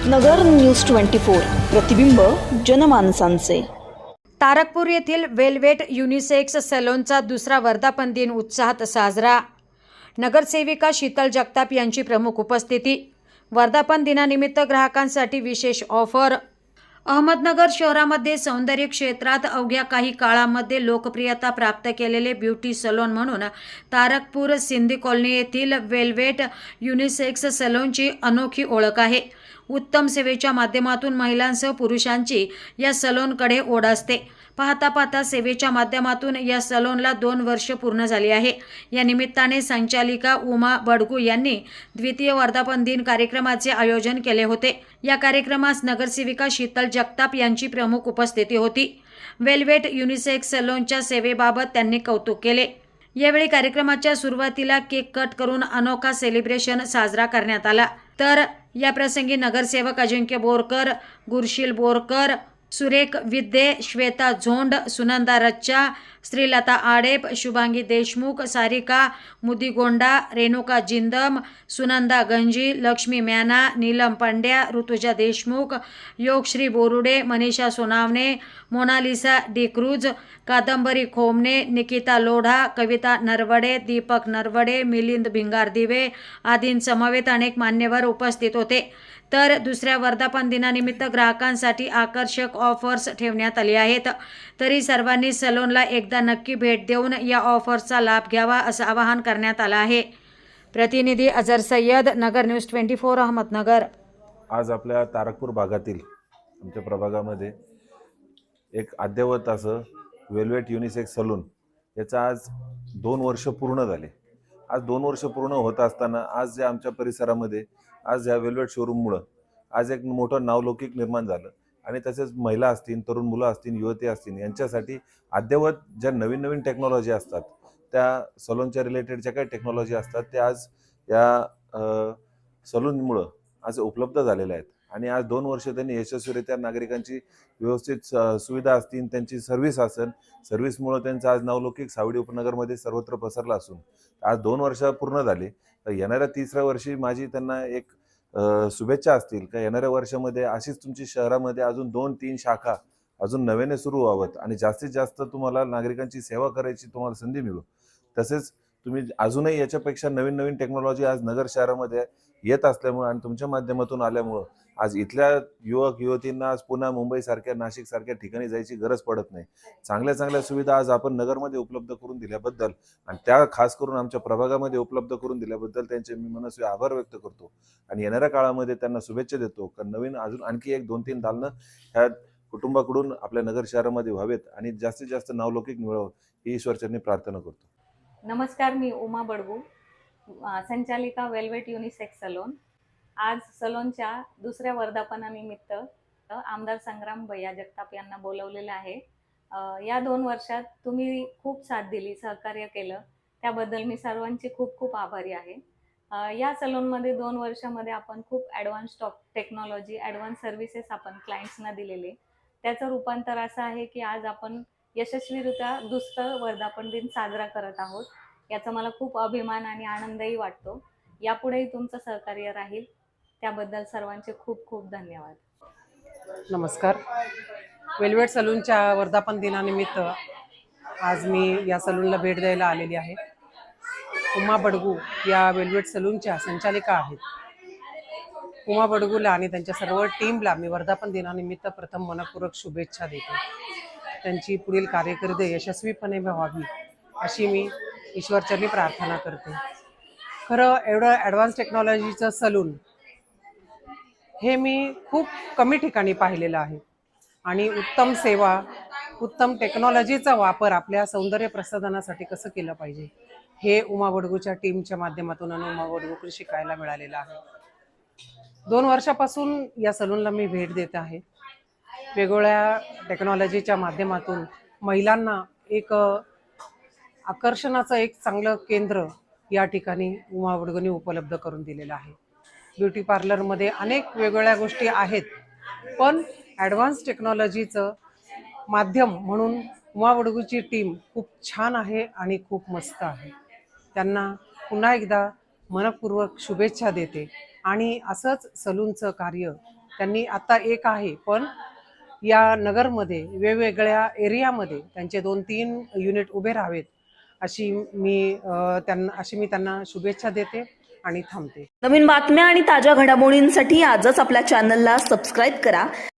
नगर news 24 प्रतिबिंब जनमानसांचे। तारकपूर येथील velvet unisex सॅलोनचा दुसरा वर्धापन दिन उत्साहात साजरा। नगरसेविका शीतल जगताप यांची प्रमुख उपस्थिती। वर्धापन दिनानिमित्त ग्राहकांसाठी विशेष ऑफर। अहमदनगर शहरामध्ये सौंदर्य क्षेत्रात अवघ्या काही काळामध्ये लोकप्रियता प्राप्त केलेले ब्युटी सलोन म्हणून तारकपूर सिंधी कॉलनी येथील वेलवेट युनिसेक्स सलोनची अनोखी ओळख आहे। उत्तम सेवेच्या माध्यमातून महिलांसह पुरुषांची या सलोनकडे ओढ असते। पाहता पाहता सेवेच्या माध्यमातून या सलोनला 2 वर्ष पूर्ण झाली आहे। या निमित्ताने संचालिका उमा बडगू यांनी द्वितीय वर्धापन दिन कार्यक्रमाचे आयोजन केले होते। या कार्यक्रमास नगरसेविका शीतल जगताप यांची प्रमुख उपस्थिती होती। वेलवेट युनिसेक्स सलोनच्या सेवेबाबत त्यांनी कौतुक केले। यावेळी कार्यक्रमाच्या सुरुवातीला केक कट करून अनोखा सेलिब्रेशन साजरा करण्यात आला। तर या प्रसंगी नगरसेवक अजिंक्य बोरकर, गुरशील बोरकर, सुरेख विद्ये, श्वेता झोंड, सुनंदा रच्चा, श्रीलता आडेप, शुभांगी देशमुख, सारिका मुदिगोंडा, रेणुका जिंदम, सुनंदा गंजी, लक्ष्मी म्याना, नीलम पंड्या, ऋतुजा देशमुख, योगश्री बोरुडे, मनीषा सोनावणे, मोनालिसा डिक्रूज, कादंबरी खोमने, निकिता लोढा, कविता नरवडे, दीपक नरवडे, मिलिंद भिंगारदिवे आदींसमवेत अनेक मान्यवर उपस्थित होते। तर दुसऱ्या वर्धापन दिनानिमित्त ग्राहकांसाठी आकर्षक ऑफर्स ठेवण्यात आली आहेत। तरी सर्वांनी सलोनला एकदा नक्की भेट देऊन या ऑफर्सचा लाभ घ्यावा असं आवाहन करण्यात आलं आहे। प्रतिनिधी अजर सय्यद, नगर न्यूज 24 अहमदनगर। आज आपल्या तारकपूर भागातील आमच्या प्रभागामध्ये एक अद्ययावत असं वेलवेट युनिसेक्स सलून याचा आज 2 वर्ष पूर्ण झाले। आज 2 वर्ष पूर्ण होत असताना आज या आमच्या परिसरामध्ये आज या वेलवेट शोरूममुळे आज एक मोठं नावलौकिक निर्माण झालं आणि तसेच महिला असतील, तरुण मुलं असतील, युवती असतील यांच्यासाठी अद्ययावत ज्या नवीन टेक्नॉलॉजी असतात त्या सलूनच्या रिलेटेड ज्या काही टेक्नॉलॉजी असतात त्या आज या सलूनमुळे आज उपलब्ध झालेल्या आहेत। आणि आज 2 वर्ष त्यांनी यशस्वीरित्या नागरिकांची व्यवस्थित सुविधा असतील, त्यांची सर्व्हिस असेल, सर्व्हिसमुळे त्यांचं आज नावलौकिक सावडी उपनगरमध्ये सर्वत्र पसरला असून आज 2 वर्ष पूर्ण झाले। तर येणाऱ्या 3ऱ्या वर्षी माझी त्यांना एक शुभेच्छा असतील का येणाऱ्या वर्षामध्ये अशीच तुमची शहरामध्ये अजून 2-3 शाखा अजून नव्याने सुरू व्हावत आणि जास्तीत जास्त तुम्हाला नागरिकांची सेवा करायची तुम्हाला संधी मिळो। तसेच तुम्ही अजूनही याच्यापेक्षा नवीन टेक्नॉलॉजी आज नगर शहरामध्ये येत असल्यामुळे आणि तुमच्या माध्यमातून आल्यामुळं आज इथल्या युवक युवतींना आज पुन्हा मुंबई सारख्या, नाशिक सारख्या ठिकाणी जायची गरज पडत नाही। चांगल्या सुविधा आज आपण नगरमध्ये उपलब्ध करून दिल्याबद्दल आणि त्या खास करून आमच्या प्रभागामध्ये उपलब्ध करून दिल्याबद्दल त्यांचे मी मनस्वी आभार व्यक्त करतो आणि येणाऱ्या काळामध्ये त्यांना शुभेच्छा देतो का नवीन अजून आणखी 1-2-3 दालनं ह्या कुटुंबाकडून आपल्या नगर शहरामध्ये व्हावेत आणि जास्तीत जास्त नावलौकिक मिळावं ही ईश्वरचरणी प्रार्थना करतो। नमस्कार, मी उमा बडगू, संचालिका वेलवेट युनिसेक्स सलोन। आज सलोनच्या दुसऱ्या वर्धापनानिमित्त आमदार संग्राम भैया जगताप यांना बोलवलेलं आहे। या 2 वर्षात तुम्ही खूप साथ दिली, सहकार्य केलं, त्याबद्दल मी सर्वांची खूप आभारी आहे। या सलोनमध्ये 2 वर्षामध्ये आपण खूप ॲडव्हान्स टेक्नॉलॉजी, ॲडव्हान्स सर्व्हिसेस आपण क्लायंट्सना दिलेले। त्याचं रूपांतर असं आहे की आज आपण यशस्वीरित्या दुसरं वर्धापन दिन साजरा करत आहोत। याचा मला खूप अभिमान आणि आनंदही वाटतो। यापुढेही तुमचं सहकार्य राहील, त्याबद्दल सर्वांचे खूप धन्यवाद। नमस्कार, वेलवेट सलूनच्या वर्धापन दिनानिमित्त आज मी या सलूनला भेट द्यायला आलेली आहे। उमा बडगू या वेलवेट सलूनच्या संचालिका आहेत। उमा बडगूला आणि त्यांच्या सर्व टीमला मी वर्धापन दिनानिमित्त प्रथम मनपूर्वक शुभेच्छा देतो। त्यांची पुढील कारकीर्द यशस्वीपणे व्हावी अशी मी ईश्वरचरणी प्रार्थना करते। खरं एवढं ॲडव्हान्स टेक्नॉलॉजीचं सलून हे मी खूप कमी ठिकाणी पाहिलेलं आहे आणि उत्तम सेवा, उत्तम टेक्नॉलॉजीचा वापर आपल्या सौंदर्य प्रसाधनासाठी कसं केलं पाहिजे हे उमा बडगूच्या टीमच्या माध्यमातून आणि उमा बडगूकडे शिकायला मिळालेलं आहे। 2 वर्षापासून या सलूनला मी भेट देत आहे। वेगवेगळ्या टेक्नॉलॉजीच्या माध्यमातून महिलांना एक आकर्षणाचं एक चांगलं केंद्र या ठिकाणी उमा बडगूंनी उपलब्ध करून दिलेलं आहे। ब्युटी पार्लरमध्ये अनेक वेगवेगळ्या गोष्टी आहेत, पण ॲडव्हान्स टेक्नॉलॉजीचं माध्यम म्हणून उमा बडगूची टीम खूप छान आहे आणि खूप मस्त आहे। त्यांना पुन्हा एकदा मनपूर्वक शुभेच्छा देते आणि असंच सलूनचं कार्य त्यांनी आता एक आहे, पण या नगरमध्ये वेगवेगळ्या एरियामध्ये त्यांचे 2-3 युनिट उभे राहावेत अशी मी त्यांना शुभेच्छा देते आणि थांबते. नवीन बातम्या आणि ताज्या घडामोडींसाठी आजच आपल्या चॅनलला सबस्क्राईब करा